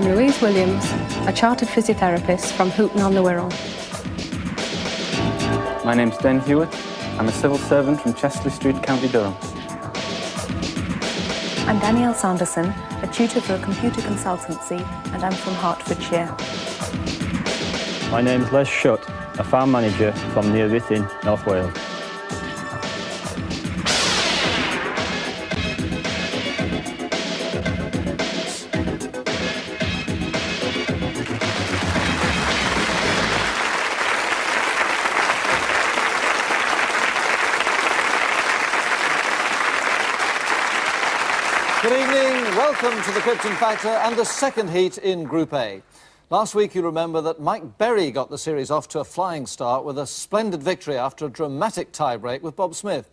I'm Louise Williams, a chartered physiotherapist from Houghton on the Wirral. My name's Dan Hewitt. I'm a civil servant from Chesley Street, County Durham. I'm Danielle Sanderson, a tutor for a computer consultancy, and I'm from Hertfordshire. My name's Les Shutt, a farm manager from near Ruthin, North Wales. Good evening, welcome to the Krypton Factor and the second heat in Group A. Last week you remember that Mike Berry got the series off to a flying start with a splendid victory after a dramatic tie-break with Bob Smith.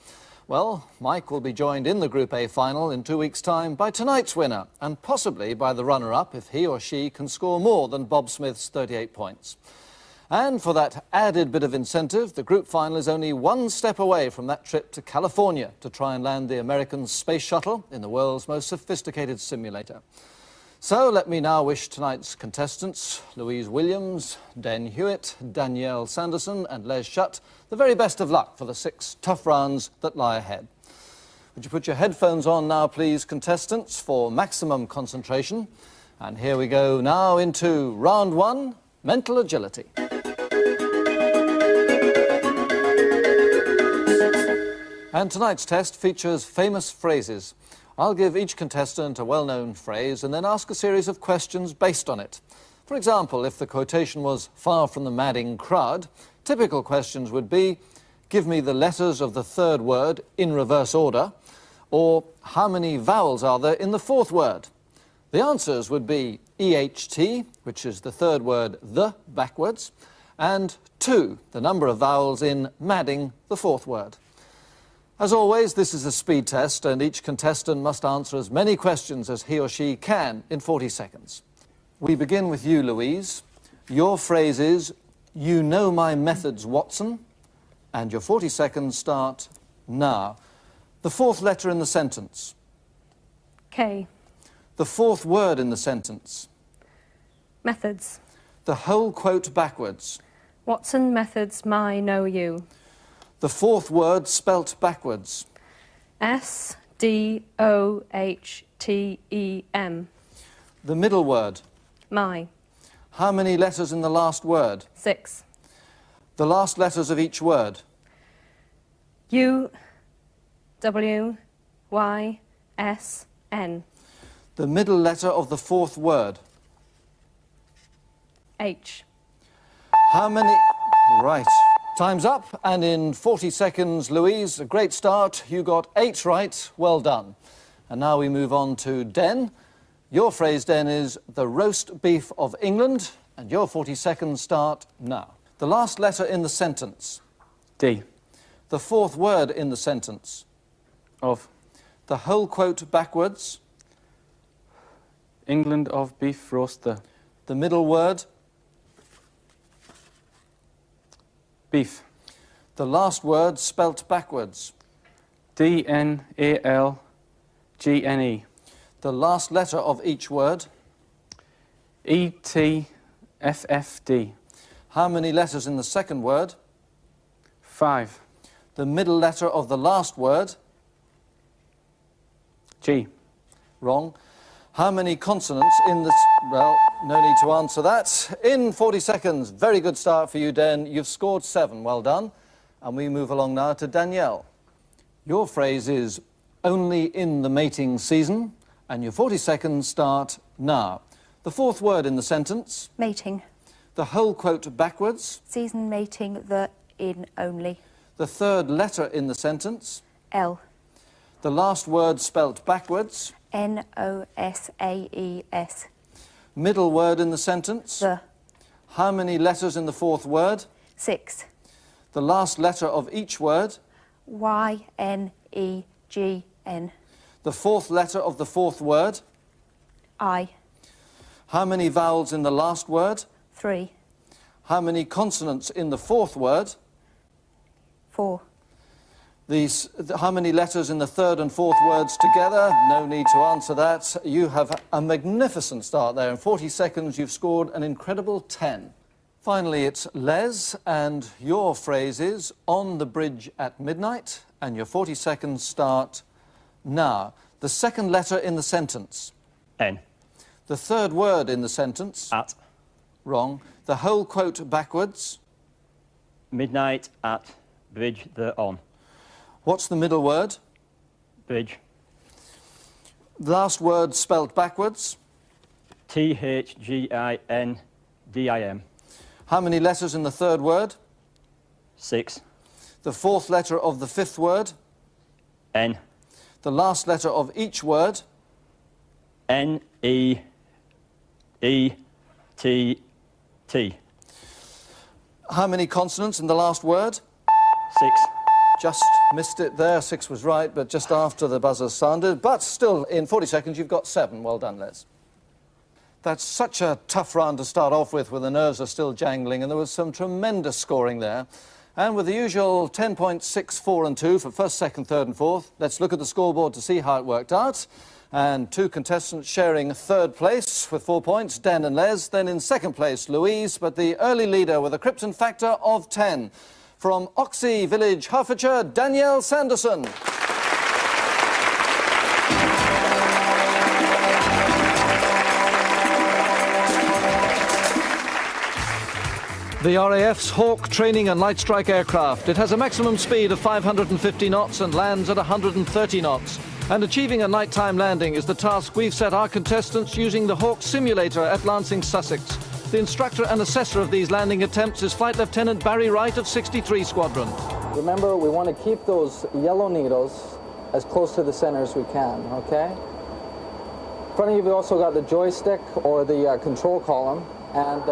Well, Mike will be joined in the Group A final in 2 weeks' time by tonight's winner and possibly by the runner-up if he or she can score more than Bob Smith's 38 points. And for that added bit of incentive, the group final is only one step away from that trip to California to try and land the American space shuttle in the world's most sophisticated simulator. So let me now wish tonight's contestants, Louise Williams, Dan Hewitt, Danielle Sanderson and Les Shutt, the very best of luck for the 6 tough rounds that lie ahead. Would you put your headphones on now, please, contestants, for maximum concentration? And here we go now into round 1, mental agility. And tonight's test features famous phrases. I'll give each contestant a well-known phrase and then ask a series of questions based on it. For example, if the quotation was far from the madding crowd, typical questions would be, give me the letters of the third word in reverse order, or how many vowels are there in the fourth word? The answers would be EHT, which is the third word the backwards, and 2, the number of vowels in madding, the fourth word. As always, this is a speed test, and each contestant must answer as many questions as he or she can in 40 seconds. We begin with you, Louise. Your phrase is, you know my methods, Watson, and your 40 seconds start now. The fourth letter in the sentence. K. The fourth word in the sentence. Methods. The whole quote backwards. Watson methods my know you. The fourth word spelt backwards. S-D-O-H-T-E-M. The middle word. My. How many letters in the last word? 6. The last letters of each word. U, W, Y, S, N. The middle letter of the fourth word. H. How many... Right. Time's up, and in 40 seconds, Louise, a great start. You got 8 right. Well done. And now we move on to Den. Your phrase, Den, is the roast beef of England, and your 40 seconds start now. The last letter in the sentence. D. The fourth word in the sentence. Of. The whole quote backwards. England of beef roaster. The middle word. Beef. The last word spelt backwards. D-N-A-L-G-N-E. The last letter of each word. E-T-F-F-D. How many letters in the second word? 5. The middle letter of the last word. G. Wrong. How many consonants in the... Well, no need to answer that. In 40 seconds, very good start for you, Den. You've scored 7. Well done. And we move along now to Danielle. Your phrase is only in the mating season, and your 40 seconds start now. The fourth word in the sentence. Mating. The whole quote backwards. Season mating, the in only. The third letter in the sentence. L. The last word spelt backwards. N-O-S-A-E-S. Middle word in the sentence. The. How many letters in the fourth word? 6. The last letter of each word. Y-N-E-G-N. The fourth letter of the fourth word. I. How many vowels in the last word? 3. How many consonants in the fourth word? 4. How many letters in the third and fourth words together? No need to answer that. You have a magnificent start there. In 40 seconds, you've scored an incredible 10. Finally, it's Les, and your phrase is on the bridge at midnight, and your 40 seconds start now. The second letter in the sentence? N. The third word in the sentence? At. Wrong. The whole quote backwards? Midnight at bridge the on. What's the middle word? Bridge. The last word spelt backwards? Thgindim. How many letters in the third word? 6. The fourth letter of the fifth word? N. The last letter of each word? N, E, E, T, T. How many consonants in the last word? 6. Just missed it there. 6 was right, but just after the buzzer sounded. But still, in 40 seconds, you've got 7. Well done, Les. That's such a tough round to start off with, where the nerves are still jangling, and there was some tremendous scoring there. And with the usual 10 points, 6, 4 and 2 for first, second, third and fourth, let's look at the scoreboard to see how it worked out. And 2 contestants sharing third place with 4 points, Dan and Les. Then in second place, Louise, but the early leader with a Krypton Factor of 10. From Oxey Village, Hertfordshire, Danielle Sanderson. The RAF's Hawk training and light strike aircraft. It has a maximum speed of 550 knots and lands at 130 knots. And achieving a nighttime landing is the task we've set our contestants using the Hawk simulator at Lancing, Sussex. The instructor and assessor of these landing attempts is Flight Lieutenant Barry Wright of 63 Squadron. Remember, we want to keep those yellow needles as close to the center as we can, okay? In front of you, we also got the joystick or the control column, and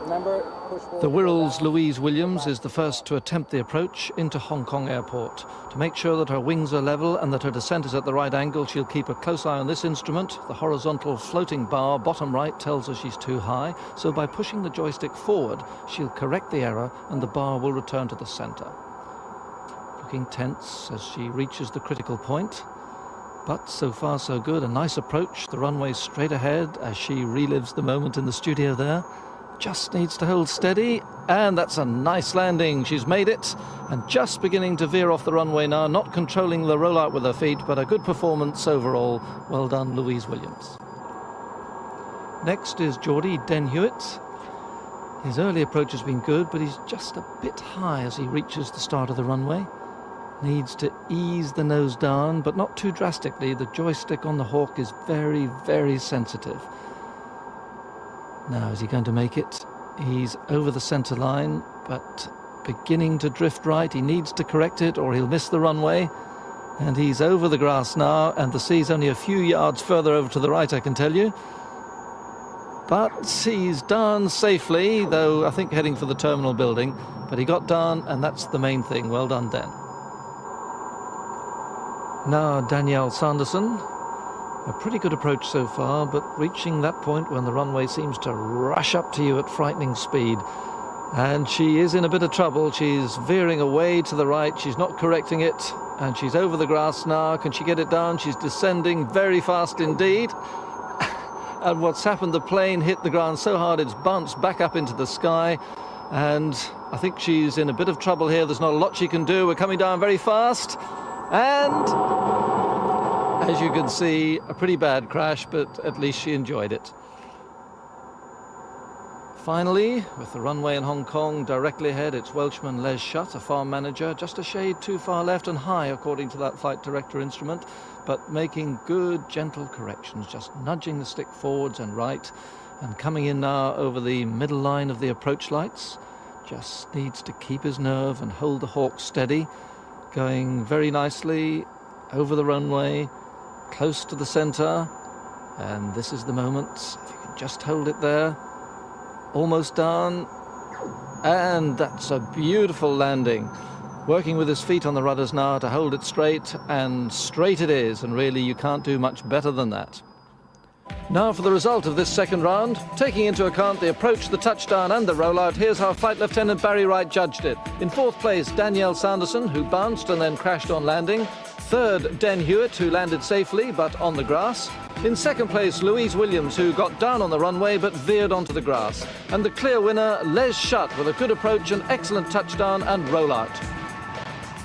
remember, push forward. The Wirral's Louise Williams is the first to attempt the approach into Hong Kong Airport. To make sure that her wings are level and that her descent is at the right angle, she'll keep a close eye on this instrument. The horizontal floating bar, bottom right, tells her she's too high, so by pushing the joystick forward, she'll correct the error and the bar will return to the center. Looking tense as she reaches the critical point. But so far so good, a nice approach, the runway straight ahead as she relives the moment in the studio there. Just needs to hold steady, and that's a nice landing. She's made it, and just beginning to veer off the runway now, not controlling the rollout with her feet, but a good performance overall. Well done, Louise Williams. Next is Geordie Den Hewitt. His early approach has been good, but he's just a bit high as he reaches the start of the runway. Needs to ease the nose down, but not too drastically. The joystick on the Hawk is very, very sensitive. Now, is he going to make it? He's over the centre line, but beginning to drift right. He needs to correct it or he'll miss the runway. And he's over the grass now, and the sea's only a few yards further over to the right, I can tell you. But he's down safely, though I think heading for the terminal building. But he got down, and that's the main thing. Well done, Dan. Now, Danielle Sanderson. A pretty good approach so far, but reaching that point when the runway seems to rush up to you at frightening speed. And she is in a bit of trouble. She's veering away to the right. She's not correcting it. And she's over the grass now. Can she get it down? She's descending very fast indeed. And what's happened, the plane hit the ground so hard it's bounced back up into the sky. And I think she's in a bit of trouble here. There's not a lot she can do. We're coming down very fast. And as you can see, a pretty bad crash, but at least she enjoyed it. Finally, with the runway in Hong Kong directly ahead, it's Welshman Les Shutt, a farm manager, just a shade too far left and high, according to that flight director instrument, but making good, gentle corrections, just nudging the stick forwards and right, and coming in now over the middle line of the approach lights. Just needs to keep his nerve and hold the Hawk steady, going very nicely over the runway, close to the center, and this is the moment. If you can just hold it there, almost down, and that's a beautiful landing. Working with his feet on the rudders now to hold it straight, and straight it is, and really you can't do much better than that. Now for the result of this second round. Taking into account the approach, the touchdown and the rollout, here's how Flight Lieutenant Barry Wright judged it. In fourth place, Danielle Sanderson, who bounced and then crashed on landing. Third, Den Hewitt, who landed safely but on the grass. In second place, Louise Williams, who got down on the runway but veered onto the grass. And the clear winner, Les Schutt, with a good approach, an excellent touchdown and rollout.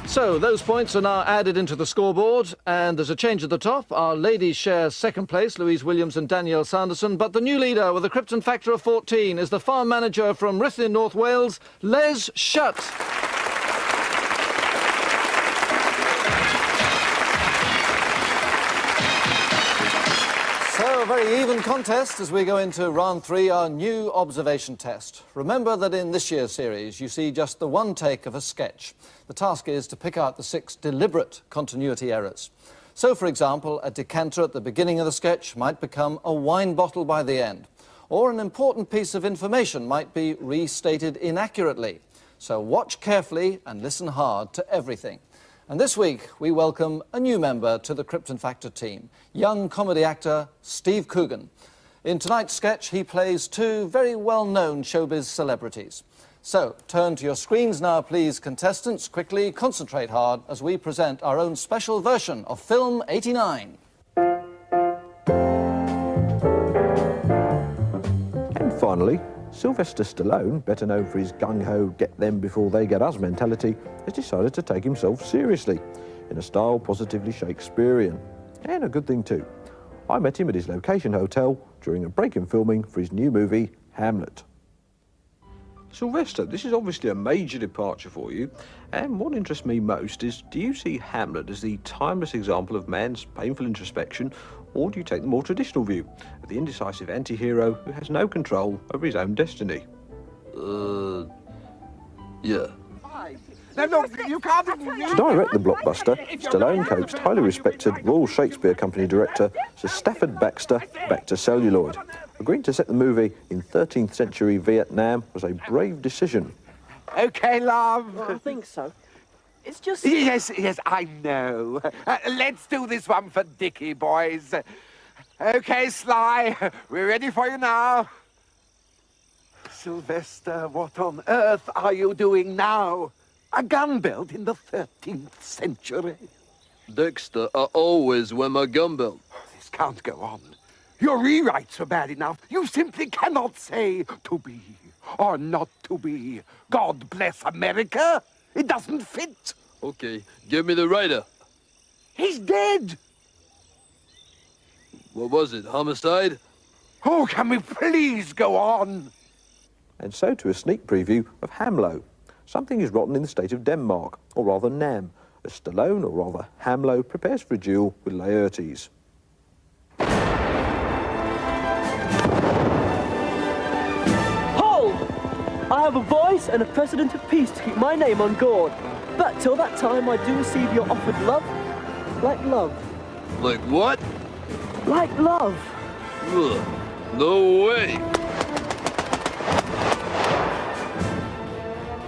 So those points are now added into the scoreboard, and there's a change at the top. Our ladies share second place, Louise Williams and Danielle Sanderson, but the new leader with a Krypton Factor of 14 is the farm manager from Ruthin, North Wales, Les Schutt. So, a very even contest as we go into round 3, our new observation test. Remember that in this year's series, you see just the one take of a sketch. The task is to pick out the 6 deliberate continuity errors. So, for example, a decanter at the beginning of the sketch might become a wine bottle by the end. Or an important piece of information might be restated inaccurately. So watch carefully and listen hard to everything. And this week, we welcome a new member to the Krypton Factor team, young comedy actor Steve Coogan. In tonight's sketch, he plays 2 very well-known showbiz celebrities. So, turn to your screens now, please, contestants. Quickly, concentrate hard as we present our own special version of Film 89. And finally, Sylvester Stallone, better known for his gung-ho, get-them-before-they-get-us mentality, has decided to take himself seriously, in a style positively Shakespearean. And a good thing too. I met him at his location hotel during a break in filming for his new movie, Hamlet. Sylvester, this is obviously a major departure for you, and what interests me most is, do you see Hamlet as the timeless example of man's painful introspection, or do you take the more traditional view of the indecisive anti-hero who has no control over his own destiny? Yeah. No, you can't even read. To direct the blockbuster, Stallone coaxed highly respected Royal Shakespeare Company director Sir Stafford Baxter back to celluloid. Agreeing to set the movie in 13th century Vietnam was a brave decision. Okay, love. Well, I think so. It's just... Yes, I know. Let's do this one for Dickie, boys. Okay, Sly, we're ready for you now. Sylvester, what on earth are you doing now? A gun belt in the 13th century? Dexter, I always wear my gun belt. This can't go on. Your rewrites were bad enough. You simply cannot say to be or not to be. God bless America. It doesn't fit. Okay, give me the writer. He's dead. What was it, homicide? Oh, can we please go on? And so to a sneak preview of Hamlo. Something is rotten in the state of Denmark, or rather Nam, as Stallone, or rather Hamlo, prepares for a duel with Laertes. Hold! I have a voice and a precedent of peace to keep my name on board. But till that time, I do receive your offered love. Like love. Like what? Like love. Ugh, no way.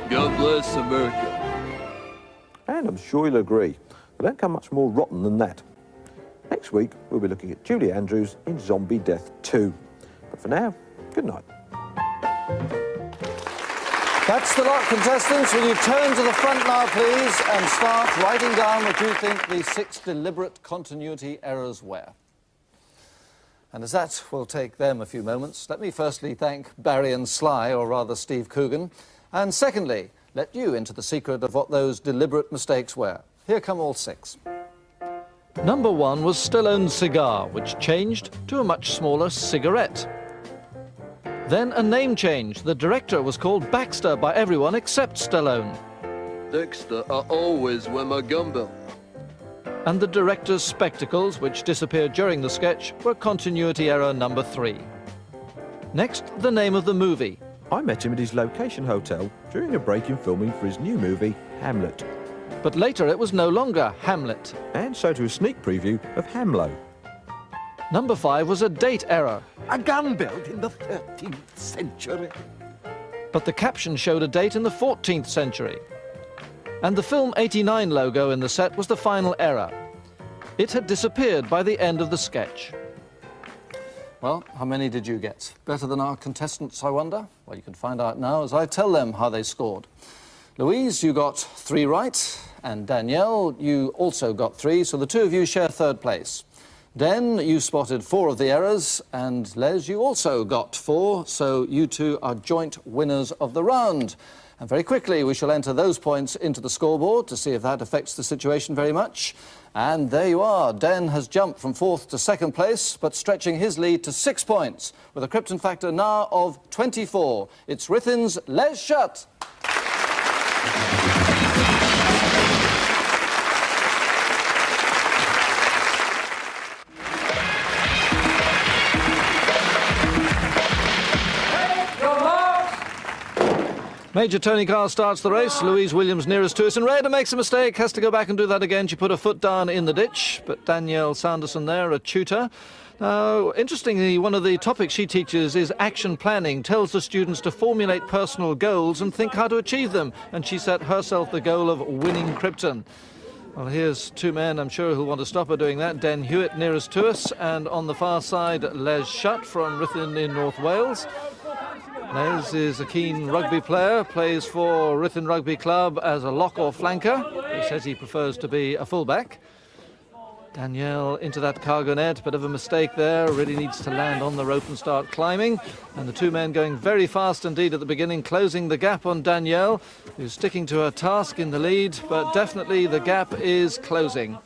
God bless America. And I'm sure you'll agree, they don't come much more rotten than that. Next week, we'll be looking at Julie Andrews in Zombie Death 2. But for now, good night. That's the lot, contestants. Will you turn to the front now, please, and start writing down what you think the 6 deliberate continuity errors were. And as that will take them a few moments, let me firstly thank Barry and Sly, or rather Steve Coogan, and secondly, let you into the secret of what those deliberate mistakes were. Here come all 6. Number 1 was Stallone's cigar, which changed to a much smaller cigarette. Then a name change. The director was called Baxter by everyone except Stallone. Dexter, I always wear my gun belt. And the director's spectacles, which disappeared during the sketch, were continuity error number 3. Next, the name of the movie. I met him at his location hotel during a break in filming for his new movie, Hamlet. But later it was no longer Hamlet. And so to a sneak preview of Hamlo. Number 5 was a date error. A gun belt in the 13th century. But the caption showed a date in the 14th century. And the Film 89 logo in the set was the final error. It had disappeared by the end of the sketch. Well, how many did you get? Better than our contestants, I wonder? Well, you can find out now as I tell them how they scored. Louise, you got 3 right, and Danielle, you also got 3, so the two of you share third place. Den, you spotted 4 of the errors, and Les, you also got 4, so you two are joint winners of the round. And very quickly, we shall enter those points into the scoreboard to see if that affects the situation very much. And there you are. Den has jumped from 4th to 2nd place, but stretching his lead to 6 points, with a Krypton Factor now of 24. It's Ruthin's Les Shutt. Major Tony Carr starts the race. Louise Williams nearest to us, and Rada makes a mistake, has to go back and do that again. She put her foot down in the ditch, but Danielle Sanderson there, a tutor. Now, interestingly, one of the topics she teaches is action planning, tells the students to formulate personal goals and think how to achieve them, and she set herself the goal of winning Krypton. Well, here's 2 men, I'm sure, who'll want to stop her doing that. Den Hewitt nearest to us, and on the far side, Les Shutt from Ruthin in North Wales. Les is a keen rugby player, plays for Ruthin Rugby Club as a lock or flanker. He says he prefers to be a fullback. Danielle into that cargo net, bit of a mistake there, really needs to land on the rope and start climbing. And the 2 men going very fast indeed at the beginning, closing the gap on Danielle, who's sticking to her task in the lead, but definitely the gap is closing.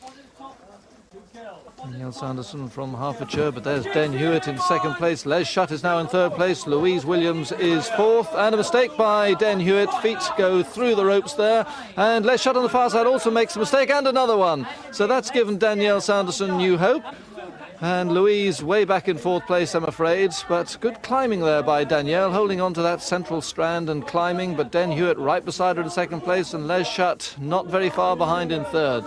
Danielle Sanderson from Hertfordshire, but there's Den Hewitt in 2nd place. Les Shutt is now in 3rd place. Louise Williams is 4th, and a mistake by Den Hewitt. Feet go through the ropes there, and Les Shutt on the far side also makes a mistake, and another one. So that's given Danielle Sanderson new hope. And Louise way back in 4th place, I'm afraid, but good climbing there by Danielle, holding on to that central strand and climbing, but Den Hewitt right beside her in 2nd place, and Les Shutt not very far behind in 3rd.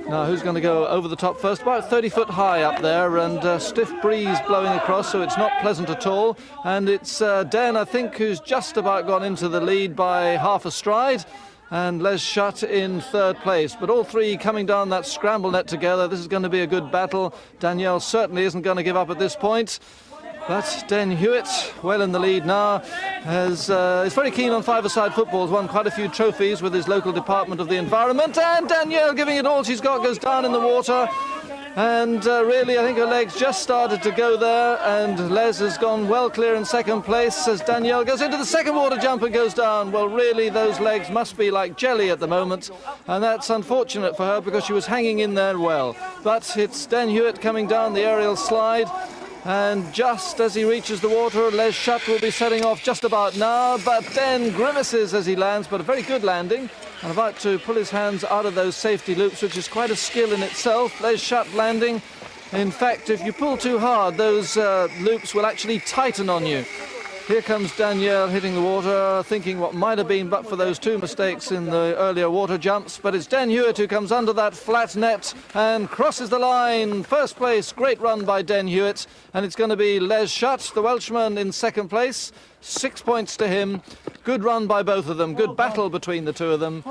Now, who's going to go over the top first? About 30 foot high up there, and a stiff breeze blowing across, so it's not pleasant at all. And it's Den, I think, who's just about gone into the lead by half a stride, and Les Shutt in 3rd place. But all 3 coming down that scramble net together. This is going to be a good battle. Danielle certainly isn't going to give up at this point. But Den Hewitt, well in the lead now, is very keen on 5-a-side football, has won quite a few trophies with his local Department of the Environment, and Danielle giving it all she's got, goes down in the water, and really I think her legs just started to go there, and Les has gone well clear in 2nd place as Danielle goes into the 2nd water jump and goes down. Well, really those legs must be like jelly at the moment, and that's unfortunate for her because she was hanging in there well. But it's Den Hewitt coming down the aerial slide, and just as he reaches the water, Les Shutt will be setting off just about now, but then grimaces as he lands, but a very good landing, and about to pull his hands out of those safety loops, which is quite a skill in itself. Les Shutt landing. In fact, if you pull too hard, those loops will actually tighten on you. Here comes Danielle hitting the water, thinking what might have been but for those 2 mistakes in the earlier water jumps. But it's Den Hewitt who comes under that flat net and crosses the line. 1st place, great run by Den Hewitt. And it's going to be Les Shutt, the Welshman, in 2nd place. 6 points to him. Good run by both of them. Good battle between the 2 of them.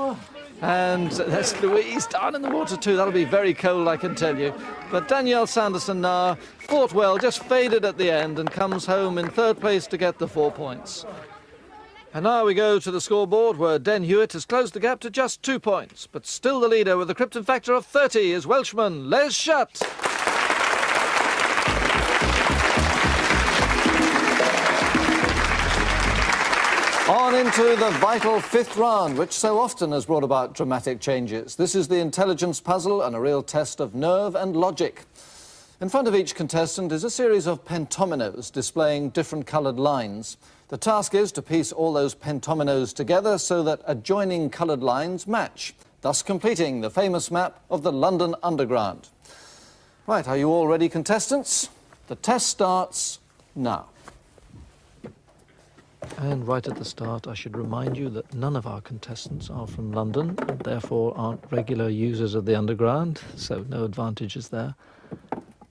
And there's Louise down in the water too. That'll be very cold, I can tell you. But Danielle Sanderson now fought well, just faded at the end and comes home in 3rd place to get the 4 points. And now we go to the scoreboard where Den Hewitt has closed the gap to just 2 points. But still the leader with a Krypton Factor of 30 is Welshman Les Shutt. On into the vital 5th round, which so often has brought about dramatic changes. This is the intelligence puzzle and a real test of nerve and logic. In front of each contestant is a series of pentominoes displaying different coloured lines. The task is to piece all those pentominoes together so that adjoining coloured lines match, thus completing the famous map of the London Underground. Right, are you all ready, contestants? The test starts now. And right at the start, I should remind you that none of our contestants are from London and therefore aren't regular users of the Underground, so no advantages there.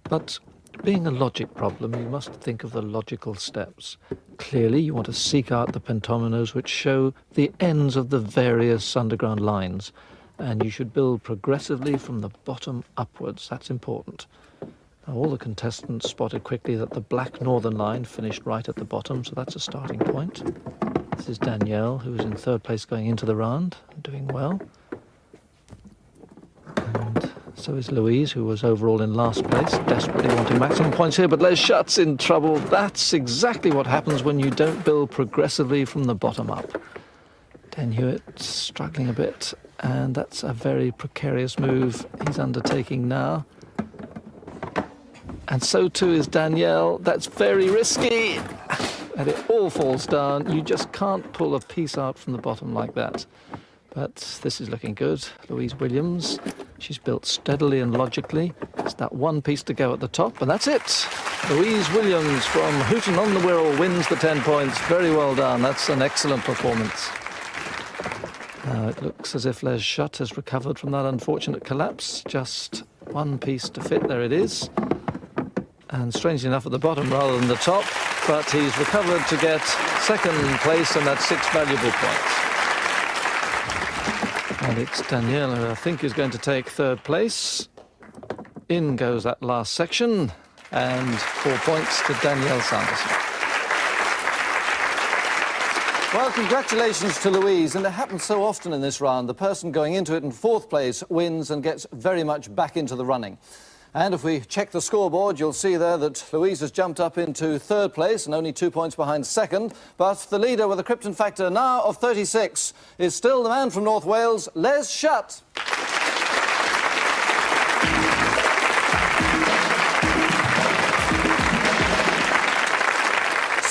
But being a logic problem, you must think of the logical steps. Clearly, you want to seek out the pentominoes which show the ends of the various Underground lines, and you should build progressively from the bottom upwards. That's important. Now, all the contestants spotted quickly that the black northern line finished right at the bottom, so that's a starting point. This is Danielle, who was in third place going into the round, doing well. And so is Louise, who was overall in last place, desperately wanting maximum points here, but Les Schutt's in trouble. That's exactly what happens when you don't build progressively from the bottom up. Dan Hewitt struggling a bit, and that's a very precarious move he's undertaking now. And so too is Danielle. That's very risky. And it all falls down. You just can't pull a piece out from the bottom like that. But this is looking good. Louise Williams, she's built steadily and logically. It's that one piece to go at the top, and that's it. Louise Williams from Hooton on the Wirral wins the 10 points. Very well done. That's an excellent performance. Now it looks as if Les Schutt has recovered from that unfortunate collapse. Just one piece to fit. There it is. And strangely enough at the bottom rather than the top, but he's recovered to get second place, and that's 6 valuable points. And it's Danielle who I think is going to take third place. In goes that last section, and 4 points to Danielle Sanderson. Well, congratulations to Louise, and it happens so often in this round. The person going into it in fourth place wins and gets very much back into the running. And if we check the scoreboard, you'll see there that Louise has jumped up into third place and only 2 points behind second. But the leader with a Krypton Factor now of 36 is still the man from North Wales, Les Schutt.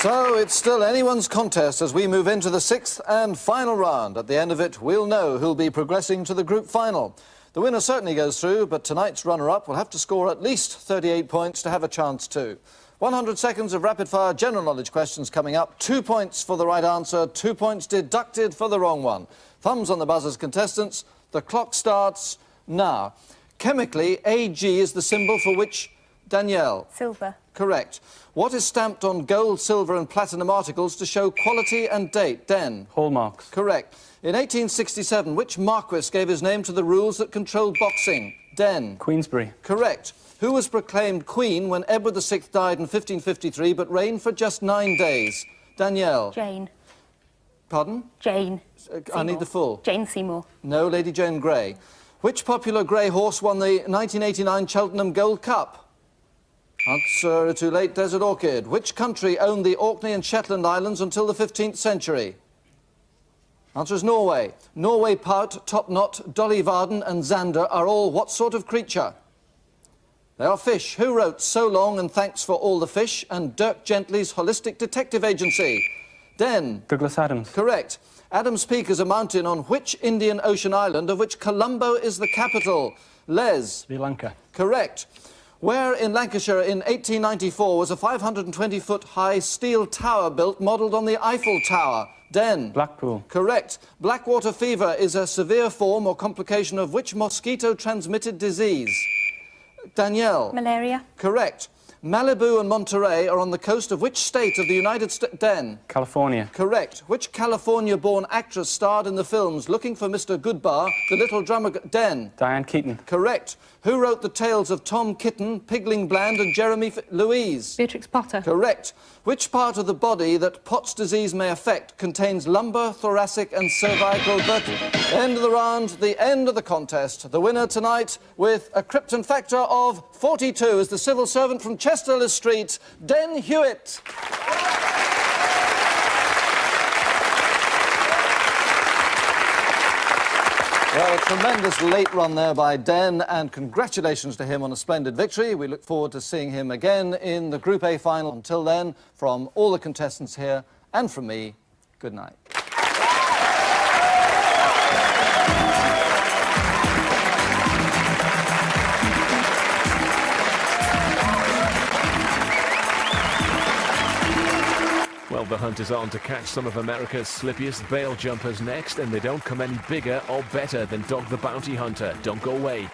So it's still anyone's contest as we move into the 6th and final round. At the end of it, we'll know who'll be progressing to the group final. The winner certainly goes through, but tonight's runner-up will have to score at least 38 points to have a chance too. 100 seconds of rapid-fire general knowledge questions coming up. 2 points for the right answer, 2 points deducted for the wrong one. Thumbs on the buzzers, contestants. The clock starts now. Chemically, Ag is the symbol for which, Danielle? Silver. Correct. What is stamped on gold, silver and platinum articles to show quality and date? Den? Hallmarks. Correct. In 1867, which marquis gave his name to the rules that controlled boxing? Den? Queensberry. Correct. Who was proclaimed Queen when Edward VI died in 1553 but reigned for just 9 days? Danielle? Jane. Pardon? Jane. I need the full. Jane Seymour. No, Lady Jane Grey. Which popular grey horse won the 1989 Cheltenham Gold Cup? Answer too late, Desert Orchid. Which country owned the Orkney and Shetland Islands until the 15th century? Answer is Norway. Norway pout, topknot, Dolly Varden and Xander are all what sort of creature? They are fish. Who wrote So Long and Thanks for All the Fish and Dirk Gently's Holistic Detective Agency? Den? Douglas Adams. Correct. Adams Peak is a mountain on which Indian Ocean island of which Colombo is the capital? Les? Sri Lanka. Correct. Where in Lancashire in 1894 was a 520-foot high steel tower built modelled on the Eiffel Tower? Den? Blackpool. Correct. Blackwater fever is a severe form or complication of which mosquito-transmitted disease? Danielle? Malaria. Correct. Malibu and Monterey are on the coast of which state of the United States? Den? California. Correct. Which California-born actress starred in the films Looking for Mr. Goodbar, The Little Drummer... Den? Diane Keaton. Correct. Who wrote the tales of Tom Kitten, Pigling Bland and Jeremy... Louise? Beatrix Potter. Correct. Which part of the body that Pott's disease may affect contains lumbar, thoracic and cervical vertebrae? End of the round, the end of the contest. The winner tonight with a Krypton Factor of 42 is the civil servant from Chester Street, Den Hewitt. Well, a tremendous late run there by Den, and congratulations to him on a splendid victory. We look forward to seeing him again in the Group A final. Until then, from all the contestants here and from me, good night. Well, the hunt is on to catch some of America's slippiest bail jumpers next, and they don't come any bigger or better than Dog the Bounty Hunter. Don't go away.